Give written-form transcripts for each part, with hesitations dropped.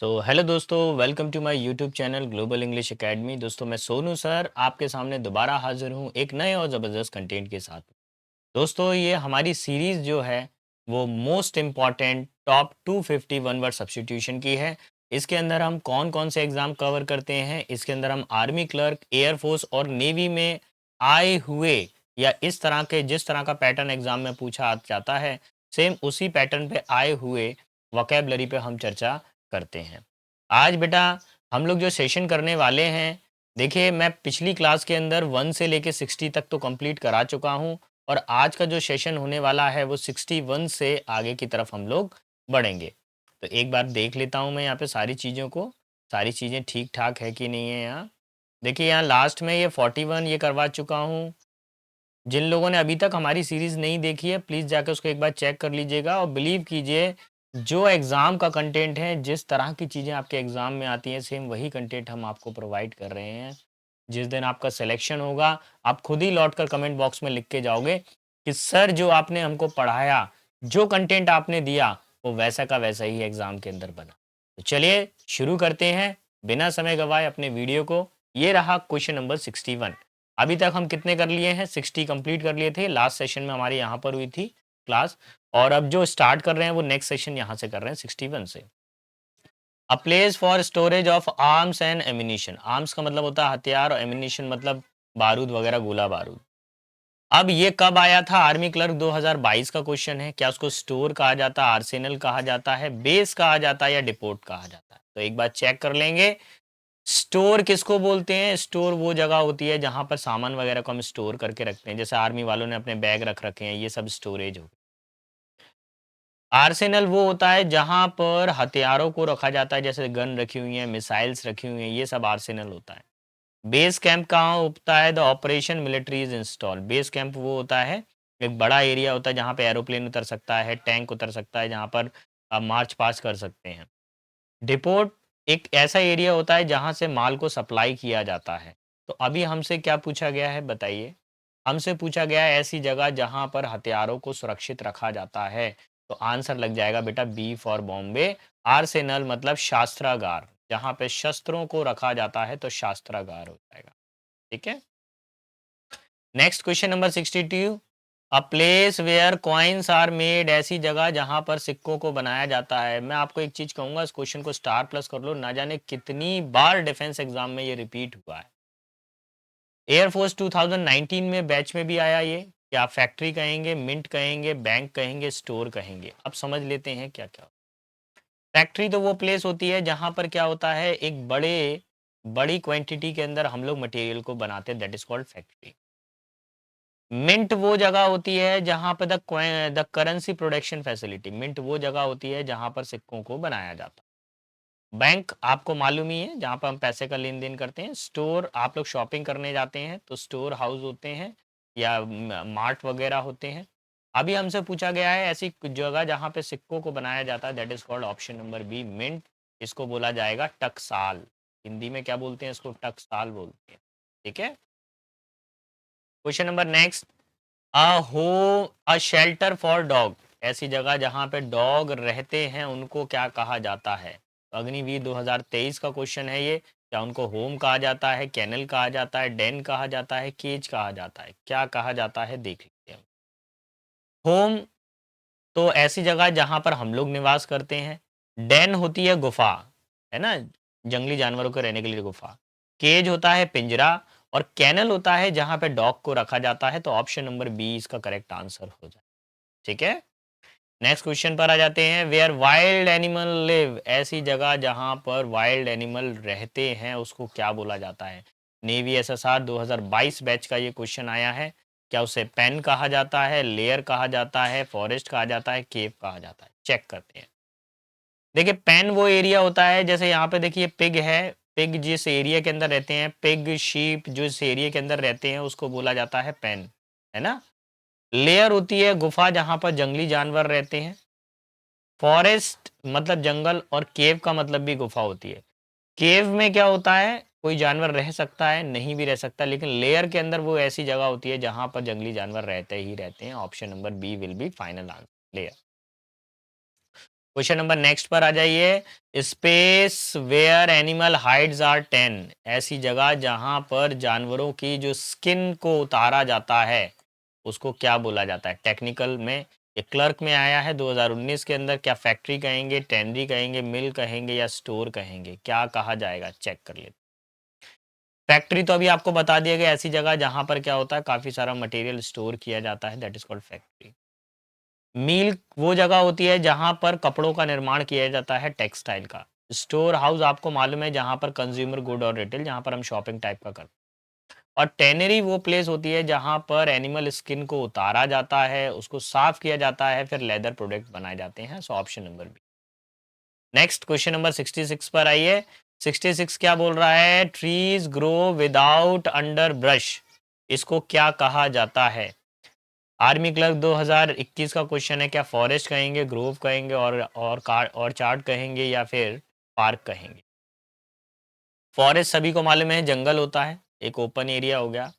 तो हेलो दोस्तों, welcome to my YouTube channel global English academy. दोस्तों, मैं सोनू सर आपके सामने दोबारा हाजिर हूँ एक नए और ज़बरदस्त कंटेंट के साथ। दोस्तों, ये हमारी सीरीज़ जो है वो most important top 250 one word substitution की है। इसके अंदर हम कौन कौन से एग्ज़ाम कवर करते हैं, इसके अंदर हम आर्मी क्लर्क, एयरफोर्स और नेवी में आए हुए या इस तरह के जिस तरह का पैटर्न एग्ज़ाम में पूछा जाता है, सेम उसी पैटर्न पे आए हुए वोकैबलरी पे हम चर्चा करते हैं। आज बेटा हम लोग जो सेशन करने वाले हैं, देखिए मैं पिछली क्लास के अंदर 1 से लेके 60 तक तो कंप्लीट करा चुका हूँ और आज का जो सेशन होने वाला है वो 61 से आगे की तरफ हम लोग बढ़ेंगे। तो एक बार देख लेता हूँ मैं यहाँ पे सारी चीज़ों को, सारी चीज़ें ठीक-ठाक है कि नहीं है यहाँ। देखिए यहाँ लास्ट में ये 41 ये करवा चुका हूँ। जिन लोगों ने अभी तक हमारी सीरीज़ नहीं देखी है, प्लीज़ जाके उसको एक बार चेक कर लीजिएगा और बिलीव कीजिए, जो एग्ज़ाम का कंटेंट है, जिस तरह की चीज़ें आपके एग्ज़ाम में आती हैं, सेम वही कंटेंट हम आपको प्रोवाइड कर रहे हैं। जिस दिन आपका सिलेक्शन होगा, आप खुद ही लौट कर कमेंट बॉक्स में लिख के जाओगे कि सर जो आपने हमको पढ़ाया, जो कंटेंट आपने दिया, वो वैसा का वैसा ही एग्ज़ाम के अंदर बना। तो चलिए शुरू करते हैं, बिना समय गँवाए अपने वीडियो को। ये रहा क्वेश्चन नंबर 61। अभी तक हम कितने कर लिए हैं? 60 कंप्लीट कर लिए थे। लास्ट सेशन में हमारी यहाँ पर हुई थी क्लास और अब जो स्टार्ट कर रहे हैं वो नेक्स्ट सेशन यहाँ से कर रहे हैं 61 से। A place for storage of arms and ammunition. Arms का मतलब होता है हथियार और एम्यूनिशन मतलब बारूद वगैरह, गोला बारूद। अब ये कब आया था? आर्मी क्लर्क 2022 का क्वेश्चन है। क्या उसको स्टोर कहा जाता है, आर्सेनल कहा जाता है, बेस कहा जाता है या डिपोट कहा जाता है? तो एक बार चेक कर लेंगे। स्टोर किसको बोलते हैं? स्टोर वो जगह होती है जहाँ पर सामान वगैरह को हम स्टोर करके रखते हैं। जैसे आर्मी वालों ने अपने बैग रख रखे हैं, ये सब स्टोरेज हो। आर्सेनल वो होता है जहाँ पर हथियारों को रखा जाता है, जैसे गन रखी हुई है, मिसाइल्स रखी हुई हैं, ये सब आर्सेनल होता है। बेस कैंप कहाँ होता है? The operation military is install. Base camp वो होता है, एक बड़ा एरिया होता है जहाँ पे एरोप्लेन उतर सकता है, टैंक उतर सकता है, जहाँ पर आप मार्च पास्ट कर सकते हैं। डिपोट एक ऐसा एरिया होता है जहाँ से माल को सप्लाई किया जाता है। तो अभी हमसे क्या पूछा गया है बताइए? हमसे पूछा गया है ऐसी जगह जहाँ पर हथियारों को सुरक्षित रखा जाता है। तो आंसर लग जाएगा बेटा बी फॉर बॉम्बे। आर्सेनल मतलब शास्त्रागार, जहाँ पे शस्त्रों को रखा जाता है तो शास्त्रागार हो जाएगा। ठीक है। Next question number 62। A place where coins are made. ऐसी जगह जहां पर सिक्कों को बनाया जाता है। मैं आपको एक चीज कहूंगा, इस क्वेश्चन को स्टार प्लस कर लो, ना जाने कितनी बार डिफेंस एग्जाम में ये रिपीट हुआ है। एयरफोर्स 2019 में बैच में भी आया ये। क्या फैक्ट्री कहेंगे, मिंट कहेंगे, बैंक कहेंगे, स्टोर कहेंगे? अब समझ लेते हैं क्या क्या। फैक्ट्री तो वो प्लेस होती है जहां पर क्या होता है, एक बड़ी क्वांटिटी के अंदर हम लोग मटेरियल को बनाते हैं, that is called factory. Mint वो जगह होती है जहां पर the currency production facility, mint वो जगह होती है जहां पर सिक्कों को बनाया जाता है। बैंक आपको मालूम ही है, जहां पर हम पैसे का लेन देन करते हैं। स्टोर आप लोग शॉपिंग करने जाते हैं तो स्टोर हाउस होते हैं या मार्ट वगैरह होते हैं। अभी हमसे पूछा गया है ऐसी जगह जहां पे सिक्कों को बनाया जाता है, that is called option number B mint. इसको बोला जाएगा टकसाल। हिंदी में क्या बोलते हैं इसको? टकसाल बोलते हैं। ठीक है। Question number next. A home, a shelter for dog. ऐसी जगह जहां पे डॉग रहते हैं उनको क्या कहा जाता है? तो अग्निवीर 2023 का क्वेश्चन है ये। क्या उनको होम कहा जाता है, कैनल कहा जाता है, डेन कहा जाता है, केज कहा जाता है? क्या कहा जाता है देख लीजिए हम। होम तो ऐसी जगह जहां पर हम लोग निवास करते हैं। डेन होती है गुफा, है ना, जंगली जानवरों के रहने के लिए गुफा। केज होता है पिंजरा और कैनल होता है जहां पे डॉग को रखा जाता है। तो ऑप्शन नंबर बी इसका करेक्ट आंसर हो जाए। ठीक है। नेक्स्ट क्वेश्चन पर आ जाते हैं। Where wild animal live. ऐसी जगह जहां पर वाइल्ड एनिमल रहते हैं उसको क्या बोला जाता है? नेवी एसएसआर 2022 बैच का ये क्वेश्चन आया है। क्या उसे पेन कहा जाता है, लेयर कहा जाता है, फॉरेस्ट कहा जाता है, केव कहा जाता है? चेक करते हैं। देखिए पेन वो एरिया होता है, जैसे यहाँ पे देखिए पिग है। पिग जिस एरिया के अंदर रहते हैं, पिग शीप जो इस एरिया के अंदर रहते हैं उसको बोला जाता है पेन, है ना। लेयर होती है गुफा जहां पर जंगली जानवर रहते हैं। फॉरेस्ट मतलब जंगल और केव का मतलब भी गुफा होती है। केव में क्या होता है, कोई जानवर रह सकता है, नहीं भी रह सकता, लेकिन लेयर के अंदर वो ऐसी जगह होती है जहां पर जंगली जानवर रहते ही रहते हैं। Option number B will be final answer, layer. Question number next पर आ जाइए। Space where animal hides are 10, ऐसी जगह जहां पर जानवरों की जो स्किन को उतारा जाता है उसको क्या बोला जाता है टेक्निकल में। ये क्लर्क में आया है 2019 के अंदर। क्या फैक्ट्री कहेंगे, टेनरी कहेंगे, मिल कहेंगे या स्टोर कहेंगे, क्या कहा जाएगा, चेक कर लेते। फैक्ट्री तो अभी आपको बता दिया गया, ऐसी जगह जहां पर क्या होता है काफी सारा मटेरियल स्टोर किया जाता है, दैट इज कॉल्ड फैक्ट्री। मिल वो जगह होती है जहां पर कपड़ों का निर्माण किया जाता है, टेक्सटाइल का। स्टोर हाउस आपको मालूम है जहां पर कंज्यूमर गुड और रिटेल, जहां पर हम शॉपिंग टाइप का करते हैं। और टेनरी वो प्लेस होती है जहां पर एनिमल स्किन को उतारा जाता है, उसको साफ किया जाता है, फिर लेदर प्रोडक्ट बनाए जाते हैं। So option number B. Next question number 66 पर आइए। 66 क्या बोल रहा है, trees grow without underbrush, इसको क्या कहा जाता है। आर्मी क्लर्क 2021 का क्वेश्चन है। क्या फॉरेस्ट कहेंगे, ग्रोव कहेंगे और चार्ट कहेंगे या फिर पार्क कहेंगे। फॉरेस्ट सभी को मालूम है जंगल होता है, एक ओपन एरिया हो गया।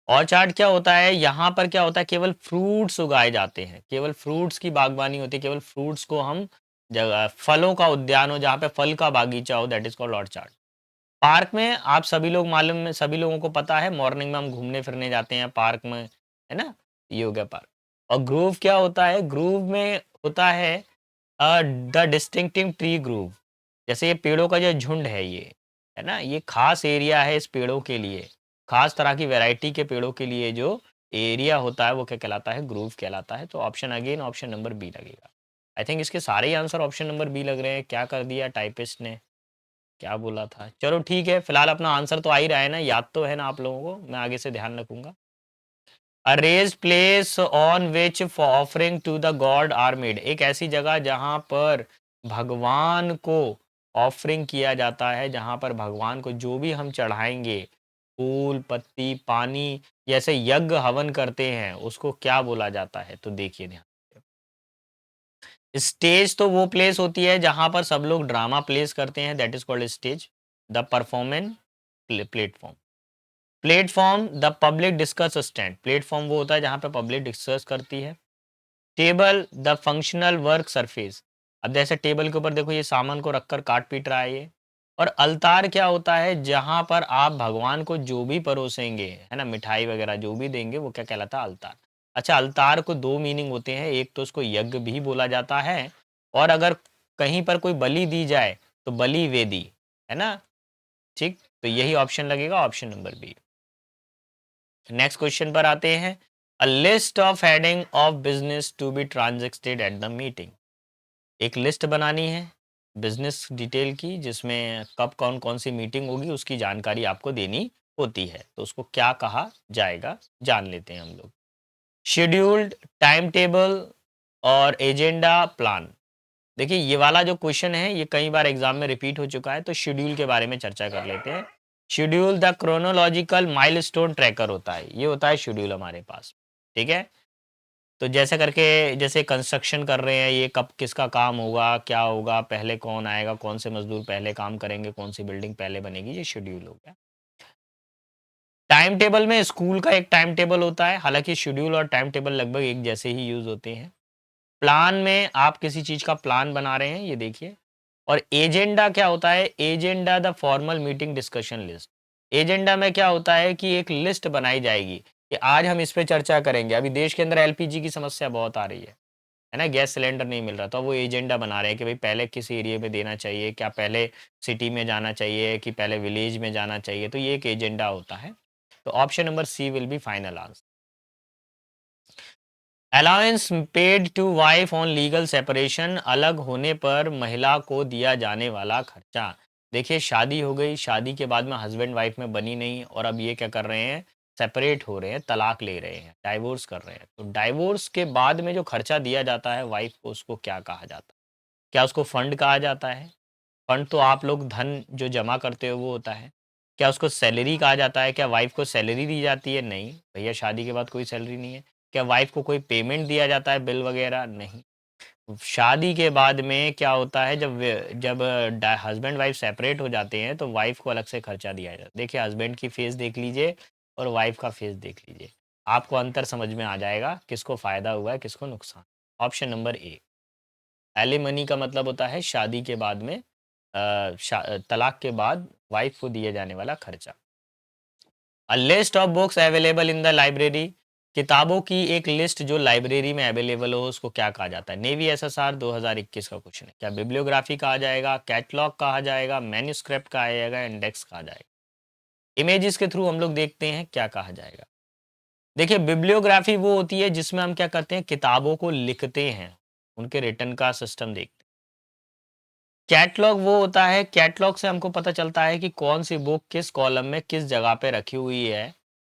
ऑर्चार्ड क्या होता है, यहाँ पर क्या होता है केवल फ्रूट्स उगाए जाते हैं, केवल फ्रूट्स की बागवानी होती है, केवल फ्रूट्स को हम जगह फलों का उद्यान हो जहाँ पे फल का बागीचा हो, that is called orchard. Park में आप सभी लोग मालूम है, सभी लोगों को पता है मॉर्निंग में हम घूमने फिरने जाते हैं पार्क में, है ना, ये हो गया पार्क। और ग्रूव क्या होता है, ग्रूव में होता है द डिस्टिंक्टिव ट्री ग्रूव, जैसे ये पेड़ों का जो झुंड है ये, है ना, ये खास एरिया है इस पेड़ों के लिए, खास तरह की वैरायटी के पेड़ों के लिए जो एरिया होता है वो क्या कहलाता है, ग्रूव कहलाता है। तो option again option number B लगेगा। आई थिंक इसके सारे ही आंसर ऑप्शन नंबर बी लग रहे हैं। क्या कर दिया टाइपिस्ट ने, क्या बोला था, चलो ठीक है, फिलहाल अपना आंसर तो आ ही रहा है ना, याद तो है ना आप लोगों को, मैं आगे से ध्यान रखूंगा। A raised place on which offering to the god are made, एक ऐसी जगह जहां पर भगवान को ऑफरिंग किया जाता है, जहां पर भगवान को जो भी हम चढ़ाएंगे, फूल पत्ती पानी, जैसे यज्ञ हवन करते हैं, उसको क्या बोला जाता है। तो देखिए ध्यान, स्टेज तो वो प्लेस होती है जहां पर सब लोग ड्रामा प्लेस करते हैं, that is called stage. The performance platform, platform the public discuss stand, platform वो होता है जहां पे पब्लिक डिस्कस करती है। Table the functional work surface, अब जैसे टेबल के ऊपर देखो ये सामान को रखकर काट पीट रहा है ये। और अल्तार क्या होता है, जहां पर आप भगवान को जो भी परोसेंगे, है ना, मिठाई वगैरह जो भी देंगे वो क्या कहलाता है, अल्तार। अच्छा, अल्तार को दो मीनिंग होते हैं, एक तो उसको यज्ञ भी बोला जाता है, और अगर कहीं पर कोई बलि दी जाए तो बलि वेदी, है ना, ठीक। तो यही ऑप्शन लगेगा, option number B. Next question पर आते हैं। A list of heading of business to be transacted at the meeting, एक लिस्ट बनानी है बिजनेस डिटेल की, जिसमें कब कौन कौन सी मीटिंग होगी उसकी जानकारी आपको देनी होती है, तो उसको क्या कहा जाएगा, जान लेते हैं हम लोग। शेड्यूल्ड, टाइम टेबल और एजेंडा प्लान। देखिए ये वाला जो क्वेश्चन है ये कई बार एग्जाम में रिपीट हो चुका है, तो शेड्यूल के बारे में चर्चा कर लेते हैं। Schedule the chronological milestone tracker होता है, ये होता है शेड्यूल हमारे पास, ठीक है। तो जैसे करके, जैसे कंस्ट्रक्शन कर रहे हैं, ये कब किसका काम होगा, क्या होगा, पहले कौन आएगा, कौन से मजदूर पहले काम करेंगे, कौन सी बिल्डिंग पहले बनेगी, ये शेड्यूल हो गया। टाइम टेबल में स्कूल का एक टाइम टेबल होता है, हालांकि शेड्यूल और टाइम टेबल लगभग एक जैसे ही यूज होते हैं। प्लान में आप किसी चीज का प्लान बना रहे हैं, ये देखिए। और एजेंडा क्या होता है, agenda the formal meeting discussion list, agenda में क्या होता है कि एक लिस्ट बनाई जाएगी कि आज हम इस पे चर्चा करेंगे। अभी देश के अंदर एलपीजी की समस्या बहुत आ रही है ना, गैस सिलेंडर नहीं मिल रहा, तो वो एजेंडा बना रहे हैं कि भाई पहले किस एरिया में देना चाहिए, क्या पहले सिटी में जाना चाहिए कि पहले विलेज में जाना चाहिए, तो ये एक एजेंडा होता है। तो option number C will be final answer. Allowance paid to wife on legal separation, अलग होने पर महिला को दिया जाने वाला खर्चा। देखिए शादी हो गई, शादी के बाद में हस्बैंड वाइफ में बनी नहीं, और अब ये क्या कर रहे हैं, सेपरेट हो रहे हैं, तलाक ले रहे हैं, डाइवोर्स कर रहे हैं। तो डाइवोर्स के बाद में जो खर्चा दिया जाता है वाइफ को, उसको क्या कहा जाता है। क्या उसको फंड कहा जाता है, फंड तो आप लोग धन जो जमा करते हो वो होता है। क्या उसको सैलरी कहा जाता है, क्या वाइफ को सैलरी दी जाती है, नहीं भैया शादी के बाद कोई सैलरी नहीं है। क्या वाइफ को कोई पेमेंट दिया जाता है, बिल वगैरह, नहीं। शादी के बाद में क्या होता है, जब जब हस्बैंड वाइफ सेपरेट हो जाते हैं तो वाइफ को अलग से खर्चा दिया जाता है। देखिए हस्बैंड की फेस देख लीजिए और वाइफ का फेस देख लीजिए, आपको अंतर समझ में आ जाएगा किसको फायदा हुआ है किसको नुकसान। Option number A. एलिमनी का मतलब होता है शादी के बाद में तलाक के बाद वाइफ को दिया जाने वाला खर्चा। अ list of books available in the library, किताबों की एक लिस्ट जो लाइब्रेरी में अवेलेबल हो उसको क्या कहा जाता है? नेवी एसएसआर 2021 का क्वेश्चन है। क्या बिब्लियोग्राफी कहा जाएगा, कैटलॉग कहा जाएगा, मैन्युस्क्रिप्ट कहा जाएगा, इंडेक्स कहा जाएगा? इमेजेस के थ्रू हम लोग देखते हैं क्या कहा जाएगा। देखिए बिब्लियोग्राफी वो होती है जिसमें हम क्या करते हैं, किताबों को लिखते हैं, उनके रिटर्न का सिस्टम देखते हैं। कैटलॉग वो होता है, कैटलॉग से हमको पता चलता है कि कौन सी बुक किस कॉलम में किस जगह पे रखी हुई है,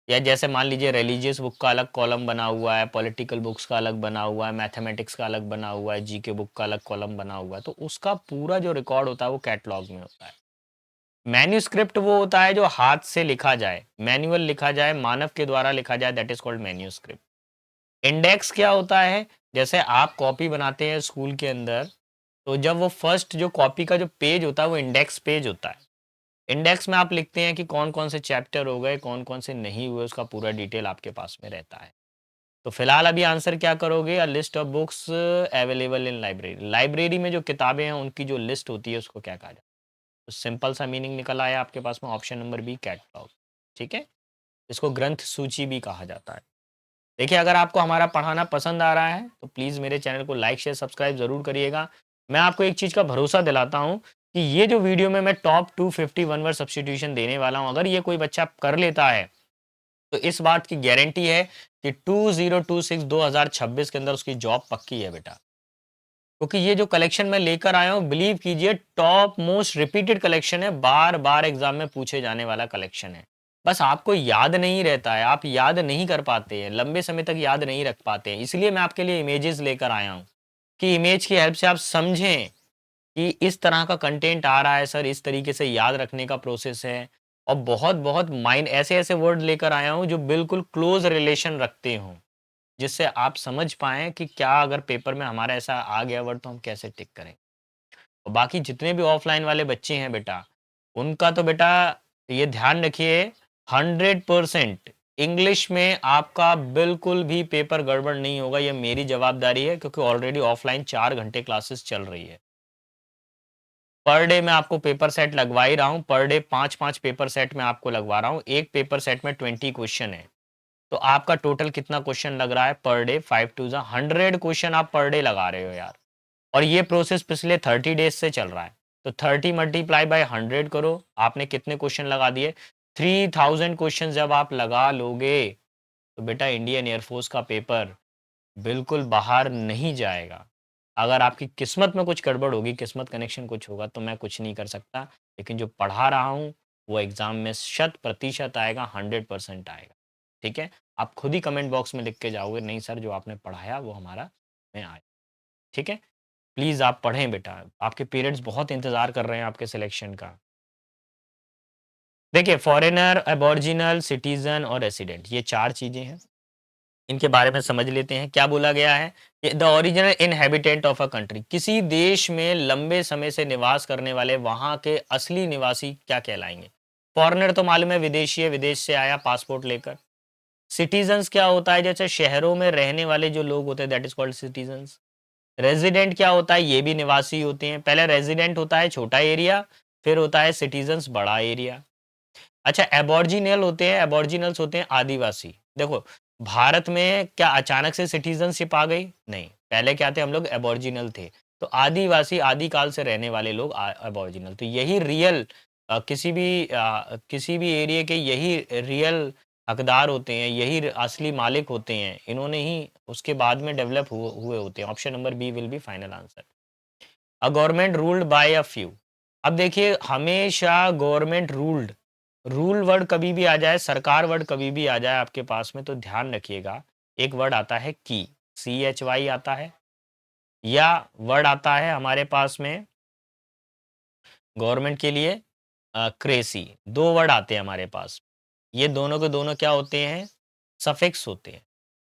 या जैसे मान लीजिए रिलीजियस बुक का अलग कॉलम बना हुआ है, पॉलिटिकल बुक्स का अलग बना हुआ है, मैथमेटिक्स का अलग बना हुआ है, जीके बुक का अलग कॉलम बना हुआ है, तो उसका पूरा जो रिकॉर्ड होता है वो कैटलॉग में होता है। मैन्युस्क्रिप्ट वो होता है जो हाथ से लिखा जाए, मैनुअल लिखा जाए, मानव के द्वारा लिखा जाए, that is called manuscript. Index क्या होता है, जैसे आप कॉपी बनाते हैं स्कूल के अंदर, तो जब वो फर्स्ट जो कॉपी का जो पेज होता है वो इंडेक्स पेज होता है। इंडेक्स में आप लिखते हैं कि कौन-कौन से चैप्टर हो गए, कौन-कौन से नहीं हुए, उसका पूरा डिटेल आपके पास में रहता है। तो फिलहाल अभी आंसर क्या करोगे? अ list of books available in library. Library में जो किताबें हैं उनकी जो लिस्ट होती है उसको क्या कहा जाता है? तो सिंपल सा मीनिंग निकल आया आपके पास में, ऑप्शन नंबर बी कैटलॉग। ठीक है? इसको ग्रंथ सूची भी कहा जाता है। देखिए अगर आपको हमारा पढ़ाना पसंद आ रहा है तो प्लीज़ मेरे चैनल को लाइक शेयर सब्सक्राइब ज़रूर करिएगा। मैं आपको एक चीज़ का भरोसा दिलाता हूँ कि ये जो वीडियो में मैं टॉप 250 वन वर्ड सब्स्टिट्यूशन देने वाला हूँ, अगर ये कोई बच्चा कर लेता है तो इस बात की गारंटी है कि 2026 2026 के अंदर उसकी जॉब पक्की है बेटा। क्योंकि ये जो कलेक्शन मैं लेकर आया हूँ, बिलीव कीजिए टॉप मोस्ट रिपीटेड कलेक्शन है, बार-बार एग्ज़ाम में पूछे जाने वाला कलेक्शन है। बस आपको याद नहीं रहता है, आप याद नहीं कर पाते हैं, लंबे समय तक याद नहीं रख पाते हैं। इसलिए मैं आपके लिए इमेजेस लेकर आया हूँ, कि इमेज की हेल्प से आप समझें कि इस तरह का कंटेंट आ रहा है सर, इस तरीके से याद रखने का प्रोसेस है। और बहुत-बहुत माइंड ऐसे-ऐसे वर्ड लेकर आया हूँ जो बिल्कुल क्लोज़ रिलेशन रखते हों। जिससे आप समझ पाएँ कि क्या अगर पेपर में हमारा ऐसा आ गया वर्ड तो हम कैसे टिक करें। और बाकी जितने भी ऑफ़लाइन वाले बच्चे हैं बेटा, उनका तो बेटा ये ध्यान रखिए 100% इंग्लिश में आपका बिल्कुल भी पेपर गड़बड़ नहीं होगा, ये मेरी जवाबदारी है क्योंकि ऑलरेडी ऑफ़लाइन 4 घंटे क्लासेस चल रही है। पर डे मैं आपको पेपर सेट लगवा ही रहा हूँ, पर डे 5-5 पेपर सेट मैं आपको लगवा रहा हूँ। एक पेपर सेट में 20 क्वेश्चन है। तो आपका टोटल कितना क्वेश्चन लग रहा है पर डे? 5 टू ज़ा 100 क्वेश्चन आप पर डे लगा रहे हो यार। और ये प्रोसेस पिछले 30 डेज से चल रहा है। तो 30 मल्टीप्लाई बाय 100 करो, आपने कितने क्वेश्चन लगा दिए? 3000 क्वेश्चन जब आप लगा लोगे, तो बेटा इंडियन एयरफोर्स का पेपर बिल्कुल बाहर नहीं जाएगा। अगर आपकी किस्मत में कुछ गड़बड़ होगी, किस्मत कनेक्शन कुछ होगा तो मैं कुछ नहीं कर सकता। लेकिन जो पढ़ा रहा हूँ, वो एग्ज़ाम में शत प्रतिशत आएगा, 100% आएगा। ठीक है? आप खुद ही कमेंट बॉक्स में लिख के जाओगे, नहीं सर जो आपने पढ़ाया वो हमारा में आया। ठीक है? प्लीज़ आप पढ़ें बेटा, आपके पेरेंट्स बहुत इंतज़ार कर रहे हैं आपके सिलेक्शन का। देखिए फॉरेनर, अबॉरिजिनल, सिटिज़न और रेसिडेंट ये 4 चीज़ें हैं। इनके बारे में समझ लेते हैं। क्या बोला गया है? The original inhabitant of a country, किसी देश में लंबे समय से निवास करने वाले वहाँ के असली निवासी क्या कहलाएँगे? फॉरेनर तो मालूम है विदेशी है, विदेश से आया पासपोर्ट लेकर। सिटिज़न्स क्या होता है? जैसे शहरों में रहने वाले जो लोग होते हैं that is called citizens. Resident क्या होता है? ये भी निवासी होते हैं। पहले रेज़िडेंट होता है छोटा एरिया, फिर होता है सिटिज़न्स बड़ा एरिया। अच्छा एबॉरिजिनल होते हैं, एबॉरिजिनल्स होते हैं आदिवासी। देखो, भारत में क्या अचानक से सिटीज़नशिप आ गई? नहीं, पहले क्या थे हम लोग एबॉरिजिनल थे। तो आदिवासी आदिकाल से रहने वाले लोग एबॉरिजिनल। तो यही रियल किसी भी एरिया के यही रियल हकदार होते हैं, यही असली मालिक होते हैं। इन्होंने ही उसके बाद में डेवलप हुए होते हैं। Option number B will be final answer. A government ruled by a few. अब देखिए हमेशा गवर्नमेंट रूल्ड, रूल वर्ड कभी भी आ जाए, सरकार वर्ड कभी भी आ जाए आपके पास में तो ध्यान रखिएगा, एक वर्ड आता है की, CHY आता है, या वर्ड आता है हमारे पास में गवर्नमेंट के लिए क्रेसी। 2 वर्ड आते हैं हमारे पास। ये दोनों के दोनों क्या होते हैं? सफिक्स होते हैं।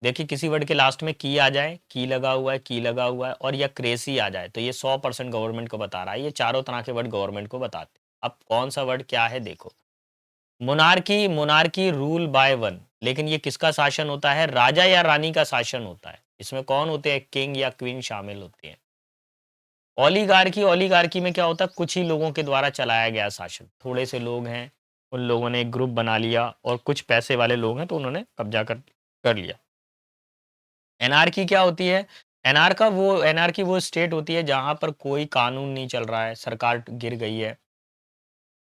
देखिए किसी वर्ड के लास्ट में की आ जाए, की लगा हुआ है, की लगा हुआ है, और या क्रेसी आ जाए तो ये 100% गवर्नमेंट को बता रहा है। ये चारों तरह के वर्ड गवर्नमेंट को बताते हैं। अब कौन सा वर्ड क्या है देखो। Monarchy, monarchy rule by one, लेकिन ये किसका शासन होता है? राजा या रानी का शासन होता है। इसमें कौन होते हैं? किंग या क्वीन शामिल होते हैं। ओलिगार्की, ओलिगार्की में क्या होता है, कुछ ही लोगों के द्वारा चलाया गया शासन। थोड़े से लोग हैं, उन लोगों ने एक ग्रुप बना लिया और कुछ पैसे वाले लोग हैं तो उन्होंने कब्जा कर कर लिया। एनार्की क्या होती है? एनार्की वो स्टेट होती है जहाँ पर कोई कानून नहीं चल रहा है, सरकार गिर गई है।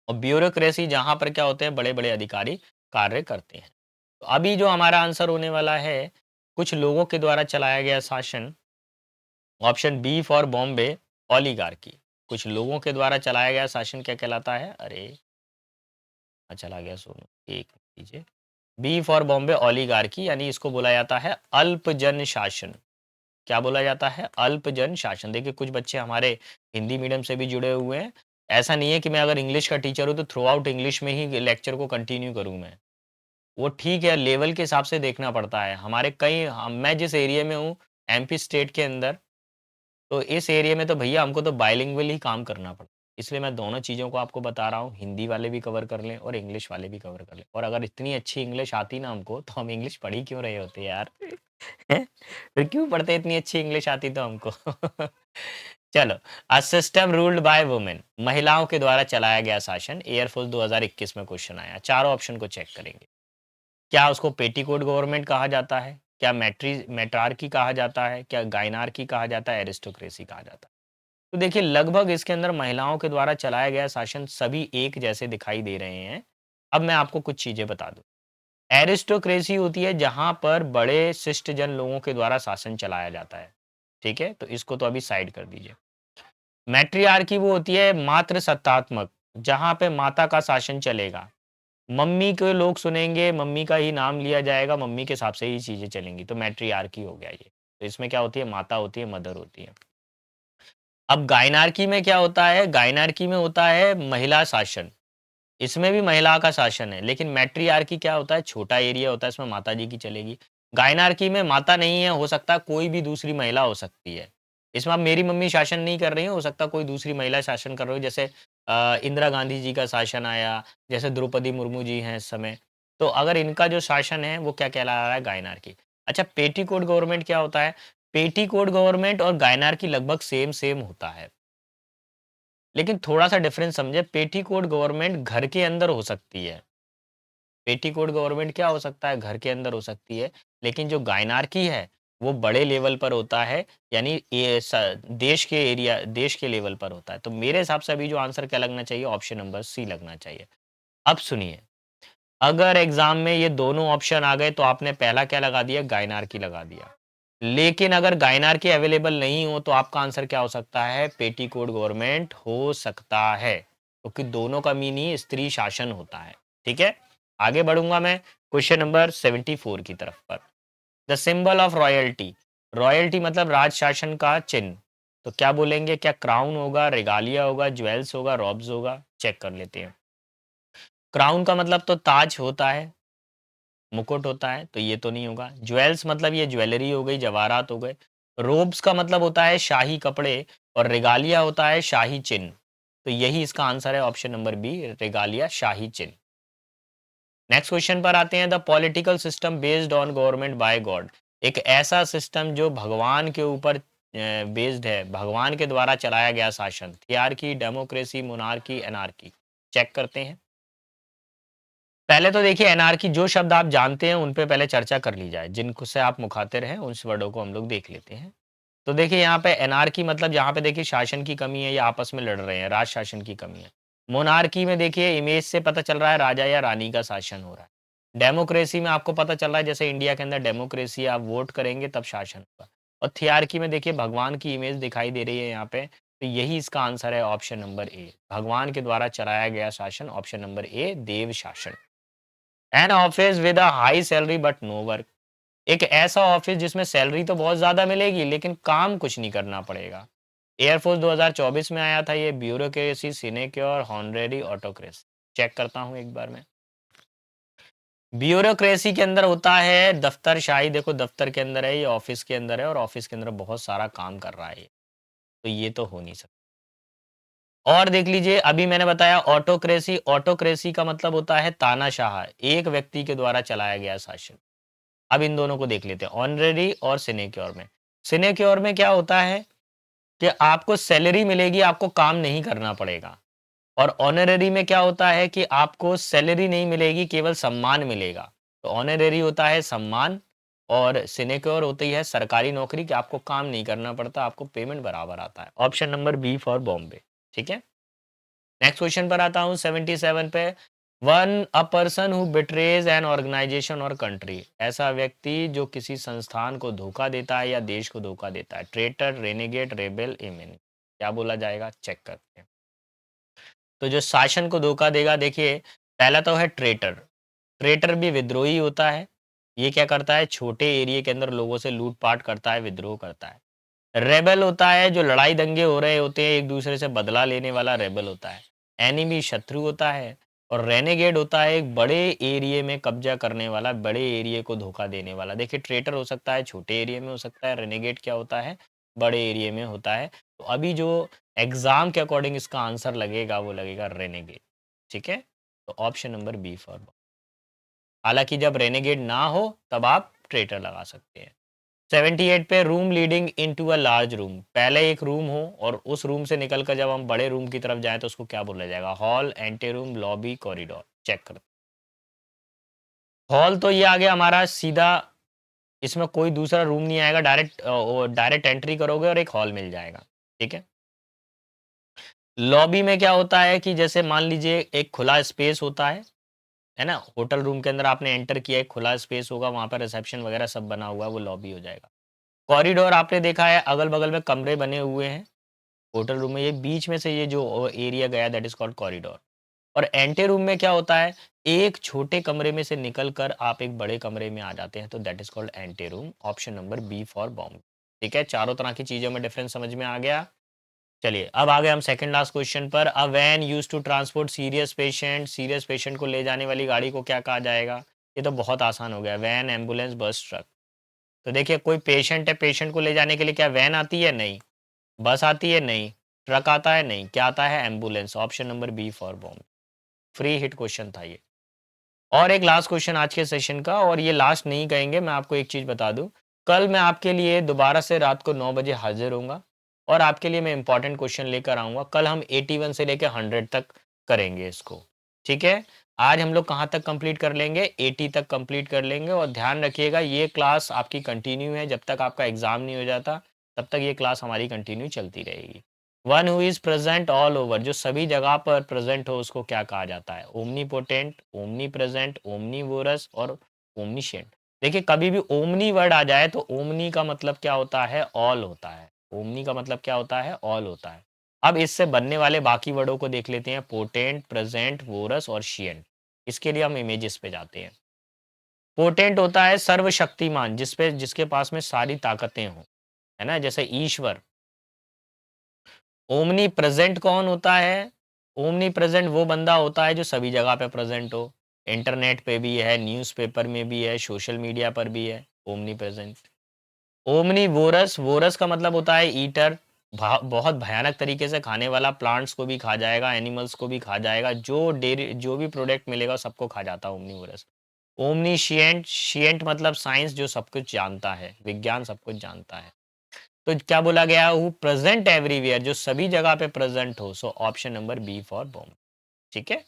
और ब्यूरोक्रेसी जहाँ पर क्या होते हैं, बड़े-बड़े अधिकारी कार्य करते हैं। तो अभी जो हमारा आंसर होने वाला है, कुछ लोगों के द्वारा चलाया गया शासन, option B for Bombay, oligarchy. कुछ लोगों के द्वारा चलाया गया शासन क्या कहलाता है? अरे! चला गया सोनू, एक मिनट दीजिए। बी फॉर बॉम्बे ओलिगार्की, यानी इसको बोला जाता है अल्पजन शासन। क्या बोला जाता है? अल्पजन शासन। देखिए कुछ बच्चे हमारे हिंदी मीडियम से भी जुड़े हुए हैं। ऐसा नहीं है कि मैं अगर इंग्लिश का टीचर हूँ तो थ्रू आउट इंग्लिश में ही लेक्चर को कंटिन्यू करूँ मैं। वो ठीक है, लेवल के हिसाब से देखना पड़ता है। हमारे मैं जिस एरिया में हूँ, एमपी स्टेट के अंदर, तो इस एरिया में तो भैया हमको तो बाइलिंगुअल ही काम करना पड़ता है। इसलिए मैं दोनों चीज़ों को आपको बता रहा हूँ, हिंदी वाले भी कवर कर लें और इंग्लिश वाले भी कवर कर लें। और अगर इतनी अच्छी इंग्लिश आती ना हमको, तो हम इंग्लिश पढ़ ही क्यों रहे होते यार? हैं? फिर क्यों पढ़ते, इतनी अच्छी इंग्लिश आती तो हमको। चलो, a system ruled by women, महिलाओं के द्वारा चलाया गया शासन, एयरफोर्स 2021 में क्वेश्चन आया। चारों ऑप्शन को चेक करेंगे। क्या उसको पेटीकोट गवर्नमेंट कहा जाता है? क्या मेट्रार्की कहा जाता है? क्या गायनार्की कहा जाता है? एरिस्टोक्रेसी कहा जाता है? तो देखिए लगभग इसके अंदर महिलाओं के द्वारा चलाया गया शासन सभी एक जैसे दिखाई दे रहे हैं। अब मैं आपको कुछ चीजें बता दूं। एरिस्टोक्रेसी होती है जहां पर बड़े शिष्ट जन लोगों के द्वारा शासन चलाया जाता है। ठीक है, तो इसको तो अभी साइड कर दीजिए। मैट्रियार्की वो होती है मात्र सत्तात्मक, जहां पे माता का शासन चलेगा। मम्मी के लोग सुनेंगे, मम्मी का ही नाम लिया जाएगा, मम्मी के हिसाब से ही चीजें चलेंगी, तो मैट्रियार्की हो गया ये। तो इसमें क्या होती है, माता होती है, मदर होती है। अब गायनार्की में क्या होता है, गायनार्की में होता है महिला शासन। इसमें भी महिला का शासन है, लेकिन मैट्रियार्की क्या होता है, छोटा एरिया होता है, इसमें माता जी की चलेगी। गायनार्की में माता नहीं है, हो सकता है कोई भी दूसरी महिला हो सकती है। इसमें अब मेरी मम्मी शासन नहीं कर रही है, हो सकता है कोई दूसरी महिला शासन कर रही हो, जैसे इंदिरा गांधी जी का शासन आया, जैसे द्रौपदी मुर्मू जी हैं इस समय। तो अगर इनका जो शासन है वो क्या कहला रहा है, गायनार्की। अच्छा, पेटीकोट गवर्नमेंट क्या होता है? पेटीकोट गवर्नमेंट और गायनार्की लगभग सेम सेम होता है, लेकिन थोड़ा-सा डिफरेंस समझे। पेटीकोट गवर्नमेंट घर के अंदर हो सकती है। पेटीकोट गवर्नमेंट क्या हो सकता है? घर के अंदर हो सकती है। लेकिन जो गायनार्की है, वो बड़े लेवल पर होता है, यानी देश के लेवल पर होता है। तो मेरे हिसाब से अभी जो आंसर क्या लगना चाहिए? ऑप्शन नंबर सी लगना चाहिए। अब सुनिए, अगर एग्ज़ाम में ये दोनों ऑप्शन आ गए तो आपने पहला क्या लगा दिया? गायनार्की लगा दिया। लेकिन अगर गायनार्की अवेलेबल नहीं हो तो आपका आंसर क्या हो सकता है? पेटीकोट गवर्नमेंट हो सकता है, क्योंकि दोनों का मीनिंग स्त्री शासन होता है। ठीक है? आगे बढ़ूंगा मैं क्वेश्चन नंबर 74 की तरफ पर। The symbol of royalty, royalty मतलब राज शासन का चिन्ह। तो क्या बोलेंगे? क्या क्राउन होगा, रेगालिया होगा, ज्वेल्स होगा, रॉब्स होगा? चेक कर लेते हैं। क्राउन का मतलब तो ताज होता है, मुकुट होता है, तो ये तो नहीं होगा। ज्वेल्स मतलब ये ज्वेलरी हो गई, जवाहरात हो गए। रोब्स का मतलब होता है शाही कपड़े, और रेगालिया होता है शाही चिन्ह। तो यही इसका आंसर है, ऑप्शन नंबर बी, रेगालिया शाही चिन्ह। नेक्स्ट क्वेश्चन पर आते हैं। The political system based on government by God, एक ऐसा सिस्टम जो भगवान के ऊपर बेस्ड है, भगवान के द्वारा चलाया गया शासन। थियार्की, डेमोक्रेसी, मोनार्की, एनार्की? चेक करते हैं। पहले तो देखिए, एनार्की जो शब्द आप जानते हैं उन पे पहले चर्चा कर ली जाए, जिनको से आप मुखातिर हैं उन वर्डों को हम लोग देख लेते हैं। तो देखिए यहाँ पे एनार्की मतलब जहाँ पे देखिए शासन की कमी है या आपस में लड़ रहे हैं, राज शासन की कमी है। मोनार्की में देखिए इमेज से पता चल रहा है राजा या रानी का शासन हो रहा है। डेमोक्रेसी में आपको पता चल रहा है जैसे इंडिया के अंदर डेमोक्रेसी, आप वोट करेंगे तब शासन होगा। और थियार्की में देखिए भगवान की इमेज दिखाई दे रही है यहाँ पे, तो यही इसका आंसर है, ऑप्शन नंबर ए, भगवान के द्वारा चलाया गया शासन, ऑप्शन नंबर ए, देव शासन। An office with a high salary but no work, एक ऐसा ऑफिस जिसमें सैलरी तो बहुत ज्यादा मिलेगी लेकिन काम कुछ नहीं करना पड़ेगा। एयरफोर्स 2024 में आया था ये, ब्यूरोक्रेसी, सिनेक्योर, हॉनरेरी, ऑटोक्रेसी? चेक करता हूं एक बार मैं। ब्यूरोक्रेसी के अंदर होता है दफ्तरशाही, देखो दफ्तर के अंदर है ये, ऑफिस के अंदर है और ऑफिस के अंदर बहुत सारा काम कर रहा है ये, तो ये तो हो नहीं सकता। और देख लीजिए, अभी मैंने बताया ऑटोक्रेसी, ऑटोक्रेसी का मतलब होता है तानाशाह, एक व्यक्ति के द्वारा चलाया गया शासन। अब इन दोनों को देख लेते हैं, ऑनरेरी और सिनेक्योर में। सिनेक्योर में क्या होता है कि आपको सैलरी मिलेगी, आपको काम नहीं करना पड़ेगा। और ऑनररी में क्या होता है कि आपको सैलरी नहीं मिलेगी, केवल सम्मान मिलेगा। तो ऑनररी होता है सम्मान और सिनेक्योर होती है सरकारी नौकरी कि आपको काम नहीं करना पड़ता, आपको पेमेंट बराबर आता है। Option number B for Bombay. ठीक है, नेक्स्ट क्वेश्चन पर आता हूँ 77 पे। One a person who betrays an organization or country, ऐसा व्यक्ति जो किसी संस्थान को धोखा देता है या देश को धोखा देता है। ट्रेटर, रेनेगेट, रेबेल, एमिन, क्या बोला जाएगा, चेक करते हैं। तो जो शासन को धोखा देगा, देखिए पहला तो है ट्रेटर। ट्रेटर भी विद्रोही होता है। ये क्या करता है, छोटे एरिया के अंदर लोगों से लूटपाट करता है, विद्रोह करता है। रेबेल होता है जो लड़ाई दंगे हो रहे होते हैं, एक दूसरे से बदला लेने वाला रेबेल होता है। एनिमी शत्रु होता है। और रेनेगेड होता है एक बड़े एरिया में कब्जा करने वाला, बड़े एरिया को धोखा देने वाला। देखिए ट्रेटर हो सकता है छोटे एरिया में हो सकता है, रेनेगेड क्या होता है, बड़े एरिया में होता है। तो अभी जो एग्जाम के अकॉर्डिंग इसका आंसर लगेगा वो लगेगा रेनेगेड। ठीक है, तो ऑप्शन नंबर बी फॉर। हालांकि जब रेनेगेड ना हो तब आप ट्रेटर लगा सकते हैं। 78 पे, room leading into a large room, पहले एक रूम हो और उस रूम से निकलकर जब हम बड़े रूम की तरफ जाएं तो उसको क्या बोला जाएगा, hall, anteroom, lobby, corridor. Check करते हैं। हॉल तो ये आ गया हमारा सीधा, इसमें कोई दूसरा रूम नहीं आएगा, डायरेक्ट डायरेक्ट एंट्री करोगे और एक हॉल मिल जाएगा। ठीक है, लॉबी में क्या होता है कि जैसे मान लीजिए एक खुला स्पेस होता है ना, होटल रूम के अंदर आपने एंटर किया, एक खुला स्पेस होगा, वहां पर रिसेप्शन वगैरह सब बना हुआ है, वो लॉबी हो जाएगा। कॉरिडोर आपने देखा है, अगल बगल में कमरे बने हुए हैं होटल रूम में, ये बीच में से ये जो एरिया गया दैट इज कॉल्ड कॉरिडोर। और एंटे रूम में क्या होता है, एक छोटे कमरे में से निकलकर आप एक बड़े कमरे में आ जाते हैं, तो that is called ante room. Option number B for bomb. ठीक है, चारों तरह की चीजों में डिफरेंस समझ में आ गया। चलिए अब आ गए हम सेकंड लास्ट क्वेश्चन पर। A van use to transport serious patient को ले जाने वाली गाड़ी को क्या कहा जाएगा। ये तो बहुत आसान हो गया, वैन, एम्बुलेंस, बस, ट्रक। तो देखिए कोई पेशेंट है, पेशेंट को ले जाने के लिए क्या वैन आती है, नहीं। बस आती है, नहीं। ट्रक आता है, नहीं। क्या आता है, ambulance. Option number B for bomb. Free hit question था ये। और एक लास्ट क्वेश्चन आज के सेशन का, और ये लास्ट नहीं कहेंगे, मैं आपको एक चीज बता दूं, कल मैं आपके लिए दोबारा से रात को 9 बजे हाजिर होऊंगा और आपके लिए मैं इंपॉर्टेंट क्वेश्चन लेकर आऊंगा। कल हम 81 से लेकर 100 तक करेंगे इसको। ठीक है, आज हम लोग कहाँ तक कंप्लीट कर लेंगे, 80 तक कंप्लीट कर लेंगे। और ध्यान रखिएगा ये क्लास आपकी कंटिन्यू है, जब तक आपका एग्जाम नहीं हो जाता तब तक ये क्लास हमारी कंटिन्यू चलती रहेगी। One who is present all over, जो सभी जगह पर प्रेजेंट हो उसको क्या कहा जाता है, omni potent, omni present, omnivorous और ओमनीशिएंट। देखिए कभी भी ओमनी वर्ड आ जाए तो ओमनी का मतलब क्या होता है, ऑल होता है। ओमनी का मतलब क्या होता है, ऑल होता है। अब इससे बनने वाले बाकी वर्डों को देख लेते हैं, पोटेंट, प्रेजेंट, वोरस और शिएंट। इसके लिए हम इमेजेस पे जाते हैं। पोटेंट होता है सर्वशक्तिमान, जिसपे जिसके पास में सारी ताकतें हों, है ना, जैसे ईश्वर। ओमनी प्रेजेंट कौन होता है, ओमनी प्रेजेंट वो बंदा होता है जो सभी जगह पे प्रेजेंट हो, इंटरनेट पे भी है, न्यूज़पेपर में भी है, सोशल मीडिया पर भी है, omni present. Omni vores, vores का मतलब होता है ईटर, बहुत भयानक तरीके से खाने वाला, प्लांट्स को भी खा जाएगा, एनिमल्स को भी खा जाएगा, जो डेयरी जो भी प्रोडक्ट मिलेगा सबको खा जाता है ओमनी वोरस। ओमनीशिएंट, शिएंट मतलब साइंस, जो सब कुछ जानता है, विज्ञान सब कुछ जानता है। तो क्या बोला गया, हु प्रेजेंट एवरीवेयर, जो सभी जगह पे प्रेजेंट हो। So option number B for bomb. ठीक है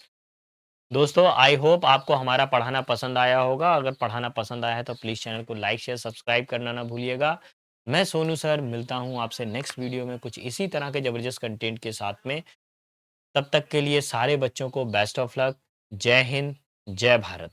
दोस्तों, आई होप आपको हमारा पढ़ाना पसंद आया होगा। अगर पढ़ाना पसंद आया है तो प्लीज़ चैनल को लाइक शेयर सब्सक्राइब करना ना भूलिएगा। मैं सोनू सर मिलता हूँ आपसे नेक्स्ट वीडियो में कुछ इसी तरह के ज़बरदस्त कंटेंट के साथ में। तब तक के लिए सारे बच्चों को बेस्ट ऑफ लक। जय हिंद, जय भारत।